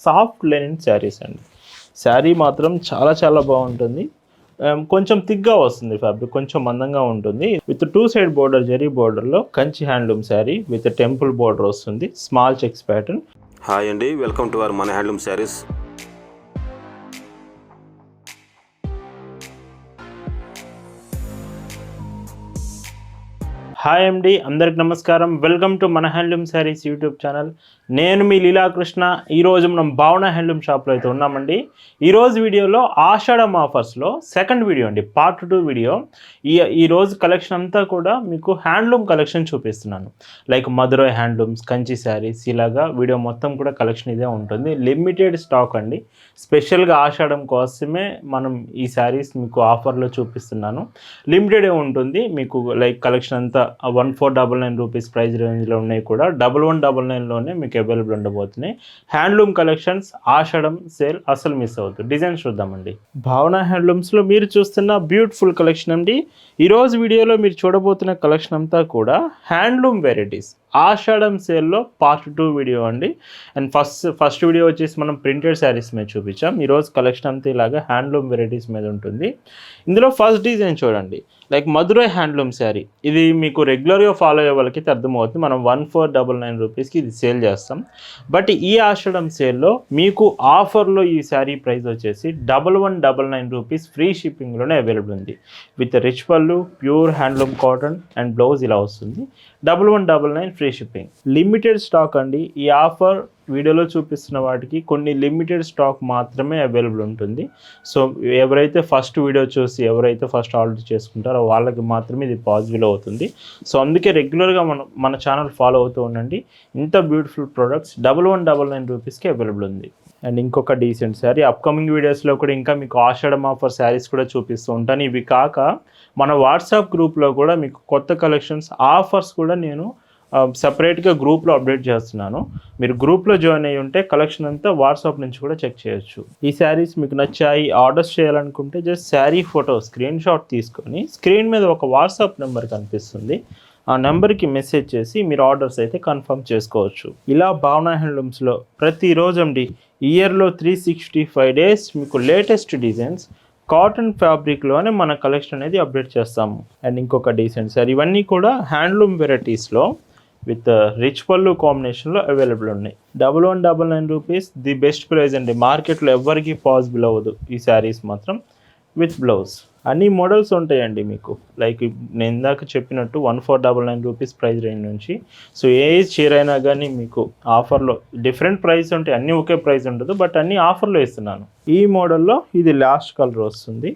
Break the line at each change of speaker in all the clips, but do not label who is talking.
Soft Lenin saris అండి. శారీ మాత్రం చాలా చాలా బాగుంటుంది. కొంచెం థిక్గా వస్తుంది, ఫ్యాబ్రిక్ కొంచెం మందంగా ఉంటుంది. విత్ 2 సైడ్ బోర్డర్, జరీ బోర్డర్లో Kanchi handloom sari with temple border వస్తుంది, స్మాల్ చెక్స్ ప్యాటర్న్.
హాయ్ అండి, వెల్కమ్ టు అవర్ మన హ్యాండ్లూమ్ శారీస్.
హాయ్ అండి, అందరికి నమస్కారం. వెల్కమ్ టు మన హ్యాండ్లూమ్ శారీస్ యూట్యూబ్ ఛానల్. నేను మీ లీలాకృష్ణ. ఈరోజు మనం భావన హ్యాండ్లూమ్ షాప్లో అయితే ఉన్నామండి. ఈరోజు వీడియోలో ఆషాఢం ఆఫర్స్లో సెకండ్ వీడియో అండి, పార్ట్ 2 వీడియో. ఈరోజు కలెక్షన్ అంతా కూడా మీకు హ్యాండ్లూమ్ కలెక్షన్ చూపిస్తున్నాను. లైక్ మధురై హ్యాండ్లూమ్స్, కంచి శారీస్, ఇలాగా వీడియో మొత్తం కూడా కలెక్షన్ ఇదే ఉంటుంది. లిమిటెడ్ స్టాక్ అండి. స్పెషల్గా ఆషాఢం కోసమే మనం ఈ శారీస్ మీకు ఆఫర్లో చూపిస్తున్నాను. లిమిటెడే ఉంటుంది మీకు. లైక్ కలెక్షన్ అంతా 1499 రూపీస్ ప్రైస్ రేంజ్లో ఉన్నాయి, కూడా 1199లోనే మీకు అవైలబుల్ ఉండబోతున్నాయి. హ్యాండ్లూమ్ కలెక్షన్స్ ఆషాఢం సేల్ అసలు మిస్ అవుతుంది. డిజైన్స్ చూద్దామండి. భావన హ్యాండ్లూమ్స్లో మీరు చూస్తున్న బ్యూటిఫుల్ కలెక్షన్ అండి. ఈరోజు వీడియోలో మీరు చూడబోతున్న కలెక్షన్ అంతా కూడా హ్యాండ్లూమ్ వెరైటీస్ ఆషాఢం సేల్లో పార్ట్ 2 వీడియో అండి. అండ్ ఫస్ట్ వీడియో వచ్చేసి మనం ప్రింటెడ్ శారీస్ మీద చూపించాం. ఈరోజు కలెక్షన్ అంతా ఇలాగా హ్యాండ్లూమ్ వెరైటీస్ మీద ఉంటుంది. ఇందులో ఫస్ట్ డిజైన్ చూడండి, లైక్ మధురై హ్యాండ్లూమ్ శారీ. ఇది మీకు రెగ్యులర్గా ఫాలో అయ్యే వాళ్ళకి అర్థమవుతుంది. మనం 1499 రూపీస్కి ఇది సేల్ చేస్తాం. బట్ ఈ ఆషాఢం సేల్లో మీకు ఆఫర్లో ఈ శారీ ప్రైస్ వచ్చేసి 1199 రూపీస్ ఫ్రీ షిప్పింగ్లోనే అవైలబుల్ ఉంది. విత్ రిచ్ పళ్ళు, pure handloom cotton and blouse ఇలా వస్తుంది. 1199 ఫ్రీ షిప్పింగ్. లిమిటెడ్ స్టాక్ అండి. ఈ ఆఫర్ వీడియోలో చూపిస్తున్న వాటికి కొన్ని లిమిటెడ్ స్టాక్ మాత్రమే అవైలబుల్ ఉంటుంది. సో ఎవరైతే ఫస్ట్ వీడియో చూసి ఎవరైతే ఫస్ట్ ఆర్డర్ చేసుకుంటారో వాళ్ళకి మాత్రమే ఇది పాసిబుల్ అవుతుంది. సో అందుకే రెగ్యులర్గా మన ఛానల్ ఫాలో అవుతూ ఉండండి. ఇంత బ్యూటిఫుల్ ప్రోడక్ట్స్ 1199 రూపీస్కి అవైలబుల్ ఉంది. అండ్ ఇంకొక డీసెంట్ శారీ అప్కమింగ్ వీడియోస్లో కూడా ఇంకా మీకు ఆషాఢం ఆఫర్ శారీస్ కూడా చూపిస్తూ ఉంటాను. ఇవి కాక మన వాట్సాప్ గ్రూప్లో కూడా మీకు కొత్త కలెక్షన్స్ ఆఫర్స్ కూడా నేను సపరేట్గా గ్రూప్లో అప్డేట్ చేస్తున్నాను. మీరు గ్రూప్లో జాయిన్ అయ్యి ఉంటే కలెక్షన్ అంతా వాట్సాప్ నుంచి కూడా చెక్ చేయొచ్చు. ఈ శారీస్ మీకు నచ్చాయి, ఆర్డర్స్ చేయాలనుకుంటే just sari photo screen shot తీసుకొని స్క్రీన్ మీద ఒక వాట్సాప్ నెంబర్ కనిపిస్తుంది, ఆ నెంబర్కి మెసేజ్ చేసి మీరు ఆర్డర్స్ అయితే కన్ఫర్మ్ చేసుకోవచ్చు. ఇలా భావన హ్యాండ్లూమ్స్లో ప్రతిరోజు అండి, ఇయర్లో 365 డేస్ మీకు లేటెస్ట్ డిజైన్స్ కాటన్ ఫ్యాబ్రిక్లోనే మన కలెక్షన్ అనేది అప్డేట్ చేస్తాము. అండ్ ఇంకొక డీసెంట్ సార్, ఇవన్నీ కూడా హ్యాండ్లూమ్ వెరైటీస్లో విత్ రిచ్ పళ్ళు కాంబినేషన్లో అవైలబుల్ ఉన్నాయి. 1199 రూపీస్ ది బెస్ట్ ప్రైస్ అండి. మార్కెట్లో ఎవరికి పాసిబుల్ అవ్వదు ఈ శారీస్ మాత్రం. విత్ బ్లౌజ్ అన్ని మోడల్స్ ఉంటాయండి మీకు. లైక్ నేను ఇందాక చెప్పినట్టు 1499 రూపీస్ ప్రైస్ రేంజ్ నుంచి. సో ఏ చీర అయినా కానీ మీకు ఆఫర్లో డిఫరెంట్ ప్రైస్ ఉంటాయి, అన్నీ ఒకే ప్రైస్ ఉండదు, బట్ అన్నీ ఆఫర్లో ఇస్తున్నాను. ఈ మోడల్లో ఇది లాస్ట్ కలర్ వస్తుంది.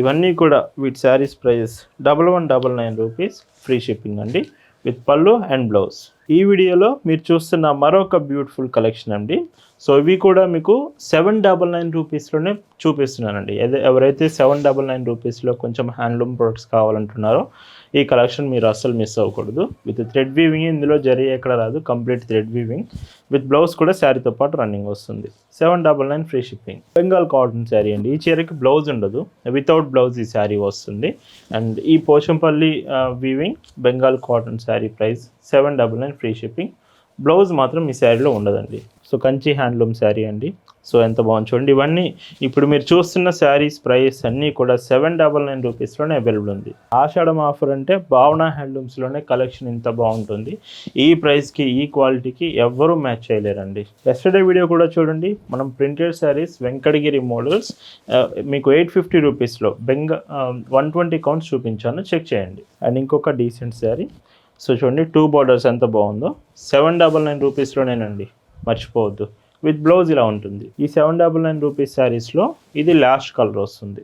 ఇవన్నీ కూడా వీటి saris price 1199 rupees free shipping అండి, విత్ పళ్ళు అండ్ బ్లౌజ్. ఈ వీడియోలో మీరు చూస్తున్న మరొక బ్యూటిఫుల్ కలెక్షన్ అండి. సో ఇవి కూడా మీకు 799 రూపీస్లోనే చూపిస్తున్నానండి. ఎవరైతే 799 రూపీస్లో కొంచెం హ్యాండ్లూమ్ ప్రొడక్ట్స్ కావాలంటున్నారో ఈ కలెక్షన్ మీరు అస్సలు మిస్ అవ్వకూడదు. విత్ థ్రెడ్ వీవింగ్, ఇందులో జరీ ఎక్కడ రాదు, complete thread weaving. With blouse కూడా శారీతో పాటు రన్నింగ్ వస్తుంది. 799 free shipping. Bengal cotton sari అండి. ఈ చీరకి బ్లౌజ్ ఉండదు, వితౌట్ బ్లౌజ్ ఈ శారీ వస్తుంది. అండ్ ఈ Pochampalli weaving Bengal cotton sari price 799 free shipping. Blouse మాత్రం ఈ శారీలో ఉండదండి. సో కంచి హ్యాండ్లూమ్ శారీ అండి. సో ఎంత బాగుంది చూడండి. ఇవన్నీ ఇప్పుడు మీరు చూస్తున్న శారీస్ ప్రైస్ అన్నీ కూడా 799 రూపీస్లోనే అవైలబుల్ ఉంది. ఆషాఢం ఆఫర్ అంటే భావన హ్యాండ్లూమ్స్లోనే కలెక్షన్ ఇంత బాగుంటుంది. ఈ ప్రైస్కి, ఈ క్వాలిటీకి ఎవ్వరూ మ్యాచ్ చేయలేరండి. ఎస్టర్డే వీడియో కూడా చూడండి, మనం ప్రింటెడ్ శారీస్ వెంకటగిరి మోడల్స్ మీకు 850 రూపీస్లో 120 కౌంట్స్ చూపించాను, చెక్ చేయండి. అండ్ ఇంకొక డీసెంట్ శారీ. సో చూడండి 2 బార్డర్స్ ఎంత బాగుందో. 799 రూపీస్లోనేనండి, మర్చిపోవద్దు. విత్ బ్లౌజ్ ఇలా ఉంటుంది. ఈ 799 రూపీస్ శారీస్లో ఇది లాస్ట్ కలర్ వస్తుంది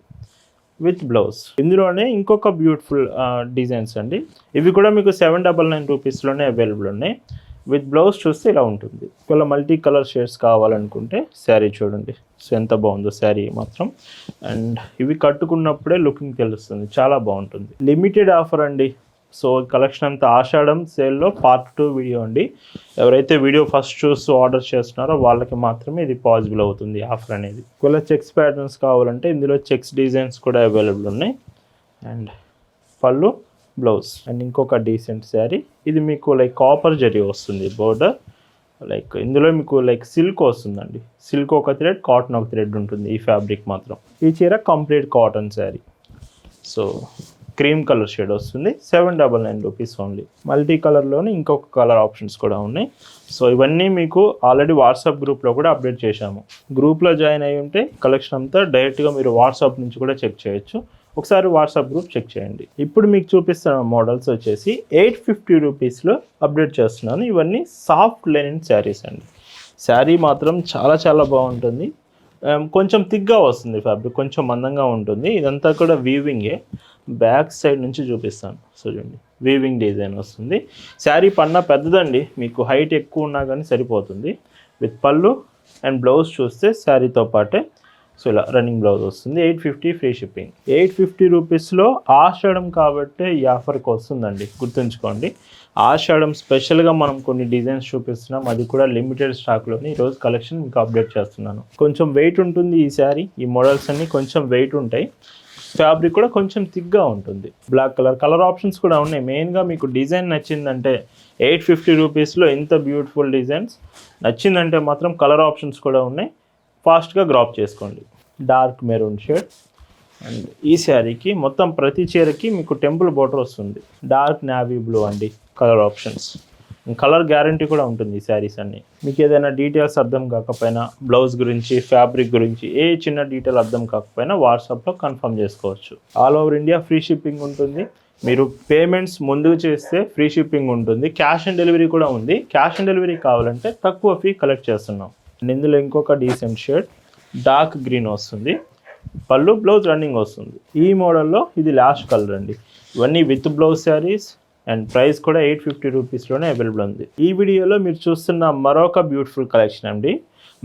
విత్ బ్లౌజ్. ఇందులోనే ఇంకొక బ్యూటిఫుల్ డిజైన్స్ అండి. ఇవి కూడా మీకు 799 రూపీస్లోనే అవైలబుల్ ఉన్నాయి. విత్ బ్లౌజ్ చూస్తే ఇలా ఉంటుంది. ఒకవేళ మల్టీ కలర్ షేడ్స్ కావాలనుకుంటే శారీ చూడండి. సో ఎంత బాగుందో శారీ మాత్రం. అండ్ ఇవి కట్టుకున్నప్పుడే లుకింగ్ తెలుస్తుంది, చాలా బాగుంటుంది. లిమిటెడ్ ఆఫర్ అండి. సో కలెక్షన్ అంతా ఆషాఢం సేల్లో పార్ట్ 2 వీడియో అండి. ఎవరైతే వీడియో ఫస్ట్ చూస్తూ ఆర్డర్ చేస్తున్నారో వాళ్ళకి మాత్రమే ఇది పాసిబుల్ అవుతుంది ఆఫర్ అనేది. ఒకవేళ చెక్స్ ప్యాటర్న్స్ కావాలంటే ఇందులో చెక్స్ డిజైన్స్ కూడా అవైలబుల్ ఉన్నాయి. అండ్ పళ్ళు, బ్లౌజ్. అండ్ ఇంకొక డీసెంట్ శారీ. ఇది మీకు లైక్ కాపర్ జరీ వస్తుంది బోర్డర్. లైక్ ఇందులో మీకు లైక్ సిల్క్ వస్తుందండి. సిల్క్ ఒక థ్రెడ్, కాటన్ ఒక థ్రెడ్ ఉంటుంది ఈ ఫ్యాబ్రిక్ మాత్రం. ఈ చీర complete cotton sari. So cream colour shade వస్తుంది. 799 రూపీస్ ఓన్లీ. మల్టీ కలర్లోనే ఇంకొక కలర్ ఆప్షన్స్ కూడా ఉన్నాయి. సో ఇవన్నీ మీకు ఆల్రెడీ వాట్సాప్ గ్రూప్లో కూడా అప్డేట్ చేశాము. గ్రూప్లో జాయిన్ అయ్యి ఉంటే కలెక్షన్ అంతా డైరెక్ట్గా మీరు వాట్సాప్ నుంచి కూడా చెక్ చేయొచ్చు. ఒకసారి వాట్సాప్ గ్రూప్ చెక్ చేయండి. ఇప్పుడు మీకు చూపిస్తున్న మోడల్స్ వచ్చేసి 850 రూపీస్లో అప్డేట్ చేస్తున్నాను. ఇవన్నీ సాఫ్ట్ లెనిన్ శారీస్ అండి. శారీ మాత్రం చాలా చాలా బాగుంటుంది. కొంచెం థిక్గా వస్తుంది ఫ్యాబ్రిక్, కొంచెం మందంగా ఉంటుంది. ఇదంతా కూడా వీవింగే. బ్యాక్ సైడ్ నుంచి చూపిస్తాను. సో చూడండి, వీవింగ్ డిజైన్ వస్తుంది. శారీ పన్నా పెద్దదండి, మీకు హైట్ ఎక్కువ ఉన్నా కానీ సరిపోతుంది. విత్ పళ్ళు అండ్ బ్లౌజ్ చూస్తే శారీతో పాటే సో ఇలా రన్నింగ్ బ్లౌజ్ వస్తుంది. 850 ఫ్రీ షిప్పింగ్. 850 రూపీస్లో ఆషాఢం కాబట్టి ఈ ఆఫర్కి వస్తుందండి, గుర్తుంచుకోండి. ఆషాఢం స్పెషల్గా మనం కొన్ని డిజైన్స్ చూపిస్తున్నాం, అది కూడా లిమిటెడ్ స్టాక్లోని ఈరోజు కలెక్షన్ మీకు అప్డేట్ చేస్తున్నాను. కొంచెం వెయిట్ ఉంటుంది ఈ శారీ. ఈ మోడల్స్ అన్నీ కొంచెం వెయిట్ ఉంటాయి. ఫ్యాబ్రిక్ కూడా కొంచెం థిక్గా ఉంటుంది. బ్లాక్ కలర్ ఆప్షన్స్ కూడా ఉన్నాయి. మెయిన్గా మీకు డిజైన్ నచ్చిందంటే 850 రూపీస్లో ఇంత బ్యూటిఫుల్ డిజైన్స్ నచ్చిందంటే మాత్రం కలర్ ఆప్షన్స్ కూడా ఉన్నాయి. ఫాస్ట్గా గ్రాప్ చేసుకోండి. డార్క్ మెరూన్ షేడ్ అండ్ ఈ శారీకి మొత్తం ప్రతి చీరకి మీకు టెంపుల్ బోర్డర్ వస్తుంది. డార్క్ నావీ బ్లూ అండి కలర్ ఆప్షన్స్. కలర్ గ్యారంటీ కూడా ఉంటుంది ఈ శారీస్ అన్నీ. మీకు ఏదైనా డీటెయిల్స్ అర్థం కాకపోయినా, బ్లౌజ్ గురించి, ఫ్యాబ్రిక్ గురించి ఏ చిన్న డీటెయిల్ అర్థం కాకపోయినా వాట్సాప్లో కన్ఫర్మ్ చేసుకోవచ్చు. All over India free shipping ఉంటుంది. మీరు పేమెంట్స్ ముందుకు చేస్తే ఫ్రీ షిప్పింగ్ ఉంటుంది. క్యాష్ ఆన్ డెలివరీ కూడా ఉంది. క్యాష్ ఆన్ డెలివరీ కావాలంటే తక్కువ ఫీ కలెక్ట్ చేస్తున్నాం. అండ్ ఇందులో ఇంకొక డీసెంట్ షేడ్ డార్క్ గ్రీన్ వస్తుంది. పళ్ళు బ్లౌజ్ రన్నింగ్ వస్తుంది. ఈ మోడల్లో ఇది లాస్ట్ కలర్ అండి. ఇవన్నీ with blouse saris and price కూడా 850 రూపీస్లోనే అవైలబుల్ ఉంది. ఈ వీడియోలో మీరు చూస్తున్న మరొక బ్యూటిఫుల్ కలెక్షన్ అండి,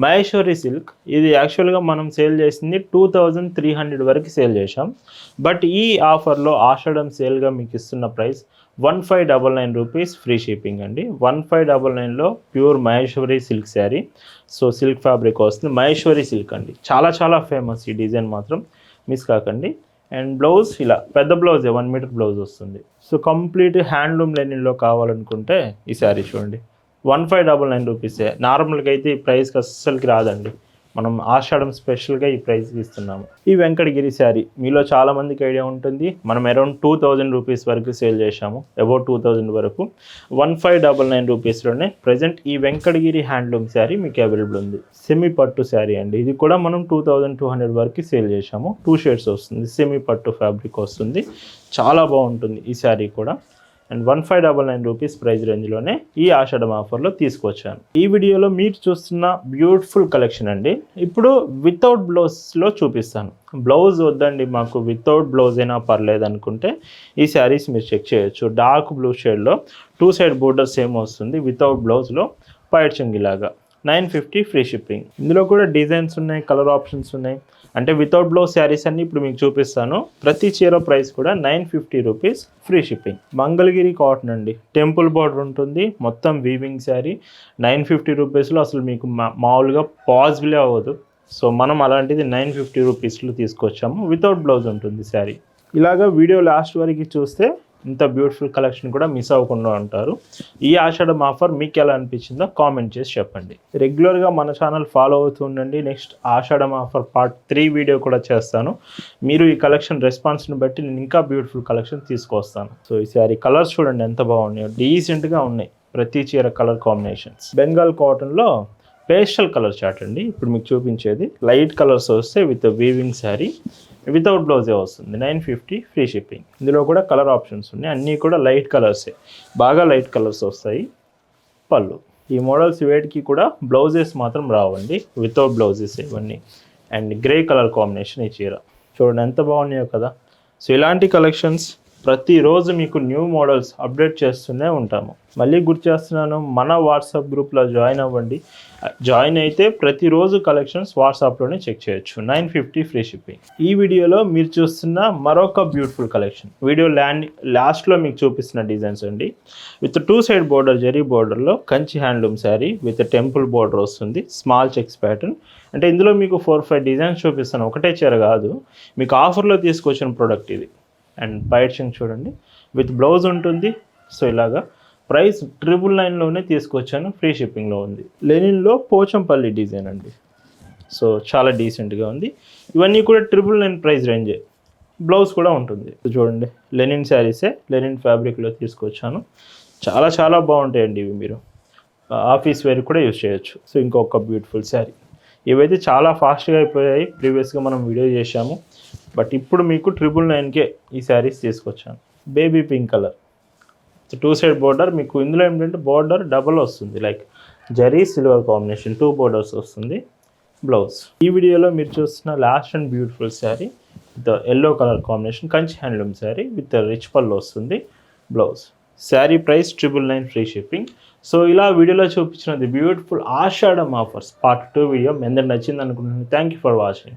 మహేశ్వరి సిల్క్. ఇది యాక్చువల్గా మనం సేల్ చేసింది 2300 వరకు సేల్ చేసాం. బట్ ఈ ఆఫర్లో ఆషాఢం సేల్గా మీకు ఇస్తున్న ప్రైస్ 1599 రూపీస్ ఫ్రీ షిప్పింగ్ అండి. 1599లో pure Maheshwari silk sari. So silk fabric వస్తుంది. మహేశ్వరి సిల్క్ అండి, చాలా చాలా ఫేమస్ ఈ డిజైన్ మాత్రం, మిస్ కాకండి. అండ్ బ్లౌజ్ ఇలా పెద్ద బ్లౌజ్ 1 మీటర్ బ్లౌజ్ వస్తుంది. సో కంప్లీట్ హ్యాండ్లూమ్ లెనిన్లో కావాలనుకుంటే ఈ శారీ చూడండి, 1599 రూపీసే. నార్మల్గా అయితే ఈ ప్రైస్కి అస్సలకి రాదండి. మనం ఆషాఢం స్పెషల్గా ఈ ప్రైస్కి ఇస్తున్నాము. ఈ వెంకటగిరి శారీ మీలో చాలామందికి ఐడియా ఉంటుంది. మనం అరౌండ్ 2000 రూపీస్ వరకు సేల్ చేశాము, అబౌట్ 2000 వరకు. 1599 రూపీస్లోనే ప్రజెంట్ ఈ వెంకటగిరి హ్యాండ్లూమ్ శారీ మీకు అవైలబుల్ ఉంది. సెమీ పట్టు శారీ అండి. ఇది కూడా మనం 2200 వరకు సేల్ చేశాము. 2 షేడ్స్ వస్తుంది. సెమీ పట్టు ఫ్యాబ్రిక్ వస్తుంది. చాలా బాగుంటుంది ఈ శారీ కూడా. అండ్ 1599 రూపీస్ ప్రైస్ రేంజ్లోనే ఈ ఆషాఢం ఆఫర్లో తీసుకొచ్చాను. ఈ వీడియోలో మీరు చూస్తున్న బ్యూటిఫుల్ కలెక్షన్ అండి. ఇప్పుడు వితౌట్ బ్లౌజ్లో చూపిస్తాను. బ్లౌజ్ వద్దండి మాకు, వితౌట్ బ్లౌజ్ అయినా పర్లేదు అనుకుంటే ఈ శారీస్ మీరు చెక్ చేయొచ్చు. డార్క్ బ్లూ షేడ్లో 2 సైడ్ బోర్డర్ సేమ్ వస్తుంది. వితౌట్ బ్లౌజ్లో పైట్ చెంగిలాగా 950 ఫ్రీ షిప్పింగ్. ఇందులో కూడా డిజైన్స్ ఉన్నాయి, కలర్ ఆప్షన్స్ ఉన్నాయి. అంటే వితౌట్ బ్లౌజ్ శారీస్ అన్ని ఇప్పుడు మీకు చూపిస్తాను. ప్రతి చీర ప్రైస్ కూడా 950 rupees free shipping. Mangalagiri cotton అండి, టెంపుల్ బార్డర్ ఉంటుంది. మొత్తం వీవింగ్ శారీ 950 రూపీస్లో అసలు మీకు మామూలుగా పాసిబులే అవ్వదు. సో మనం అలాంటిది 950 రూపీస్లో తీసుకొచ్చాము. వితౌట్ బ్లౌజ్ ఉంటుంది శారీ. ఇలాగా వీడియో లాస్ట్ వరకు చూస్తే ఇంత బ్యూటిఫుల్ కలెక్షన్ కూడా మిస్ అవ్వకుండా ఉంటారు. ఈ ఆషాఢం ఆఫర్ మీకు ఎలా అనిపించిందో కామెంట్ చేసి చెప్పండి. రెగ్యులర్గా మన ఛానల్ ఫాలో అవుతూ ఉండండి. నెక్స్ట్ ఆషాఢం ఆఫర్ పార్ట్ 3 వీడియో కూడా చేస్తాను. మీరు ఈ కలెక్షన్ రెస్పాన్స్ని బట్టి నేను ఇంకా బ్యూటిఫుల్ కలెక్షన్ తీసుకొస్తాను. సో ఈ సారీ కలర్స్ చూడండి ఎంత బాగున్నాయో, డీసెంట్గా ఉన్నాయి ప్రతి చీర కలర్ కాంబినేషన్స్. బెంగాల్ కాటన్లో పేస్టల్ కలర్ చార్ట్ అండి. ఇప్పుడు మీకు చూపించేది లైట్ కలర్స్ వస్తే విత్ వీవింగ్ శారీ, వితౌట్ బ్లౌజే వస్తుంది. 950 ఫ్రీ షిప్పింగ్. ఇందులో కూడా కలర్ ఆప్షన్స్ ఉన్నాయి. అన్నీ కూడా లైట్ కలర్సే, బాగా లైట్ కలర్స్ వస్తాయి. పళ్ళు ఈ మోడల్స్ వేటికి కూడా బ్లౌజెస్ మాత్రం రావండి, వితౌట్ బ్లౌజెస్ ఇవన్నీ. అండ్ గ్రే కలర్ కాంబినేషన్ ఈ చీర చూడండి ఎంత బాగున్నాయో కదా. సో ఇలాంటి కలెక్షన్స్ ప్రతిరోజు మీకు న్యూ మోడల్స్ అప్డేట్ చేస్తూనే ఉంటాము. మళ్ళీ గుర్తు చేస్తున్నాను, మన వాట్సాప్ గ్రూప్లో జాయిన్ అవ్వండి. జాయిన్ అయితే ప్రతిరోజు కలెక్షన్స్ వాట్సాప్లోనే చెక్ చేయొచ్చు. 950 ఫ్రీ షిప్పింగ్. ఈ వీడియోలో మీరు చూస్తున్న మరొక బ్యూటిఫుల్ కలెక్షన్. వీడియో లాస్ట్లో మీకు చూపిస్తున్న డిజైన్స్ అండి. విత్ 2 సైడ్ బోర్డర్, జరీ బోర్డర్లో Kanchi handloom sari with temple border వస్తుంది. Small checks pattern. అంటే ఇందులో మీకు 4-5 డిజైన్స్ చూపిస్తాను, ఒకటే చీర కాదు. మీకు ఆఫర్లో తీసుకొచ్చిన ప్రోడక్ట్ ఇది. అండ్ పైట్ చెంగ్ చూడండి, విత్ బ్లౌజ్ ఉంటుంది. సో ఇలాగా ప్రైస్ 999లోనే తీసుకొచ్చాను, ఫ్రీ షిప్పింగ్లో ఉంది. లెనిన్లో పోచంపల్లి డిజైన్ అండి, సో చాలా డీసెంట్గా ఉంది. ఇవన్నీ కూడా 999 ప్రైస్ రేంజే. బ్లౌజ్ కూడా ఉంటుంది. చూడండి, లెనిన్ శారీసే, లెనిన్ ఫ్యాబ్రిక్లో తీసుకొచ్చాను. చాలా చాలా బాగుంటాయండి ఇవి, మీరు ఆఫీస్ వేర్ కూడా యూజ్ చేయొచ్చు. సో ఇంకొక బ్యూటిఫుల్ శారీ. ఇవైతే చాలా ఫాస్ట్గా అయిపోయాయి, ప్రీవియస్గా మనం వీడియో చేశాము. బట్ ఇప్పుడు మీకు 999కే ఈ శారీస్ తీసుకొచ్చాను. Baby pink colour, 2 side border. మీకు ఇందులో ఏంటంటే బోర్డర్ డబల్ వస్తుంది, like zari silver combination, 2 borders వస్తుంది. బ్లౌజ్. ఈ వీడియోలో మీరు చూస్తున్న last and beautiful sari with yellow colour combination, Kanchi handloom sari with rich పళ్ళు వస్తుంది. Blouse. Sari price 999 free shipping. So ఇలా వీడియోలో చూపించినది బ్యూటిఫుల్ ఆషాఢం ఆఫర్స్ పార్ట్ 2 వీడియో. మీ అందరికి నచ్చింది అనుకుంటున్నాను. Thank you for watching.